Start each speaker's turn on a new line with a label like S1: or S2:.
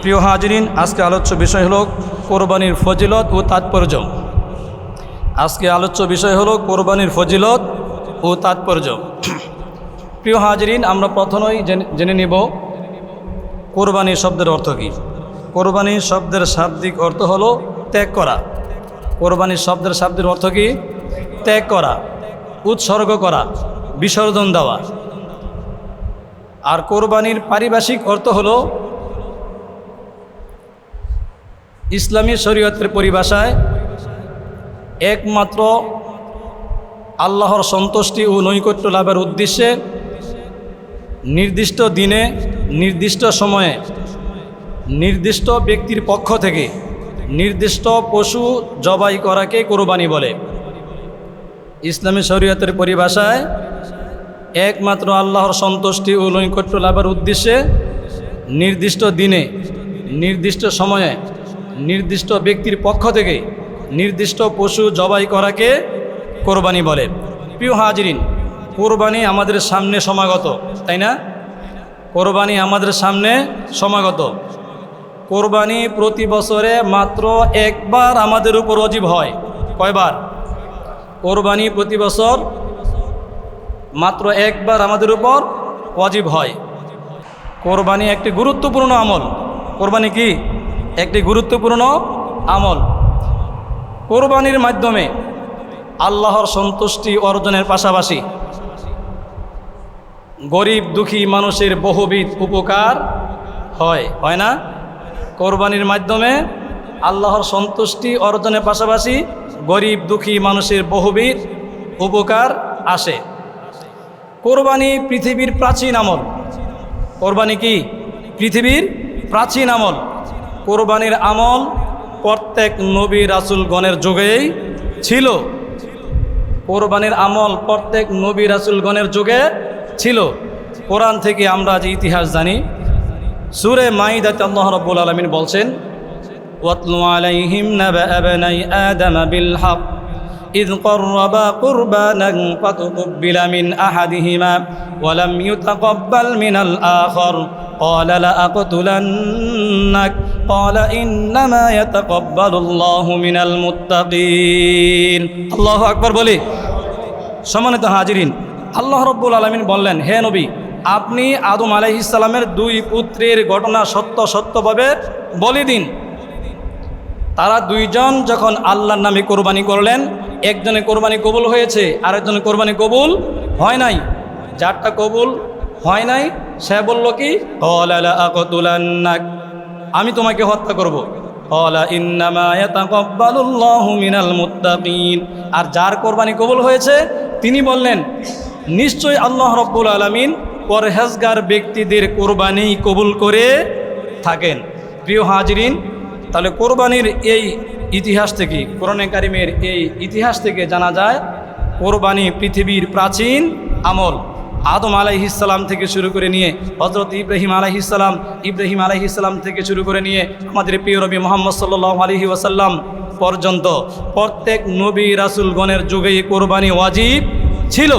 S1: প্রিয় হাজিরিন, আজকে আলোচ্য বিষয় হলো কোরবানির ফজিলত ও তাৎপর্য। আজকে আলোচ্য বিষয় হলো কোরবানির ফজিলত ও তাৎপর্য। প্রিয় হাজিরিন, আমরা প্রথমেই জেনে নিব কোরবানি শব্দের অর্থ কী। কোরবানি শব্দের শাব্দিক অর্থ হলো ত্যাগ করা। কোরবানি শব্দের শাব্দিক অর্থ কী? ত্যাগ করা, উৎসর্গ করা, বিসর্জন দেওয়া। আর কোরবানির পারিভাষিক অর্থ হলো ইসলামী শরীয়তের পরিভাষায় একমাত্র আল্লাহর সন্তুষ্টি ও নৈকট্য লাভের উদ্দেশ্যে নির্দিষ্ট দিনে, নির্দিষ্ট সময়ে, নির্দিষ্ট ব্যক্তির পক্ষ থেকে নির্দিষ্ট পশু জবাই করাকে কোরবানি বলে। ইসলামী শরীয়তের পরিভাষায় একমাত্র আল্লাহর সন্তুষ্টি ও নৈকট্য লাভের উদ্দেশ্যে নির্দিষ্ট দিনে, নির্দিষ্ট সময়ে, নির্দিষ্ট ব্যক্তির পক্ষ থেকে নির্দিষ্ট পশু জবাই করাকে কোরবানি বলে। প্রিয় হাজিরিন, কোরবানি আমাদের সামনে সমাগত, তাই না? কোরবানি আমাদের সামনে সমাগত। কোরবানি প্রতি বছরে মাত্র একবার আমাদের উপর ওয়াজিব হয়। কয়বার? কোরবানি প্রতি বছর মাত্র একবার আমাদের উপর ওয়াজিব হয়। কোরবানি একটি গুরুত্বপূর্ণ আমল। কোরবানি কি? একটি গুরুত্বপূর্ণ আমল। কোরবানির মাধ্যমে আল্লাহর সন্তুষ্টি অর্জনের পাশাপাশি গরিব দুঃখী মানুষের বহুবিধ উপকার হয় না? কোরবানির মাধ্যমে আল্লাহর সন্তুষ্টি অর্জনের পাশাপাশি গরিব দুঃখী মানুষের বহুবিধ উপকার আসে। কোরবানি পৃথিবীর প্রাচীন আমল। কোরবানি কি? পৃথিবীর প্রাচীন আমল। কোরবানির আমল প্রত্যেক নবী রাসূলগণের যুগেই ছিল। কোরবানির আমল প্রত্যেক নবী রাসূলগণের যুগে ছিল। কোরআন থেকে আমরা যে ইতিহাস জানি, সূরা মাইদাতে আল্লাহ রাব্বুল আলামিন বলছেন, ওয়াতলু আলাইহিম নাবা আবনাই আদম বিল হক إذ قربا قربانا فتقبل من أحدهما ولم يتقبل من الآخر قال لأقتلنك قال إنما يتقبل الله من المتقين। আল্লাহু আকবার বলি। সম্মানিত হাজিরিন, আল্লাহ রাব্বুল আলামিন বললেন, হে নবী, আপনি আদম আলাইহিস সালামের দুই পুত্রের ঘটনা সত্যভাবে বলে দিন। তারা দুইজন যখন আল্লাহর নামে কোরবানি করলেন, একজনের কোরবানি কবুল হয়েছে, আরেকজনের কোরবানি কবুল হয় নাই। যারটা কবুল হয় নাই সে বলল কি? ক্বালা লা আকতুলান্নাক, আমি তোমাকে হত্যা করব। ক্বালা ইন্নামা ইয়াতাকাব্বালুল্লাহু মিনাল মুত্তাকিন। আর যার কোরবানি কবুল হয়েছে তিনি বললেন, নিশ্চয়ই আল্লাহ রাব্বুল আলামিন পরহেজগার ব্যক্তিদের কোরবানি কবুল করে থাকেন। প্রিয় হাজিরিন, তাহলে কোরবানির এই ইতিহাস থেকে, কোরআনে কারিমের এই ইতিহাস থেকে জানা যায় কোরবানি পৃথিবীর প্রাচীন আমল। আদম আলাইহিস সালাম থেকে শুরু করে নিয়ে হযরত ইব্রাহিম আলাইহিস সালাম থেকে শুরু করে নিয়ে আমাদের প্রিয় নবী মুহাম্মদ সাল্লাল্লাহু আলাইহি ওয়াসাল্লাম পর্যন্ত প্রত্যেক নবী রাসূলগণের যুগেই কোরবানি ওয়াজিব ছিল।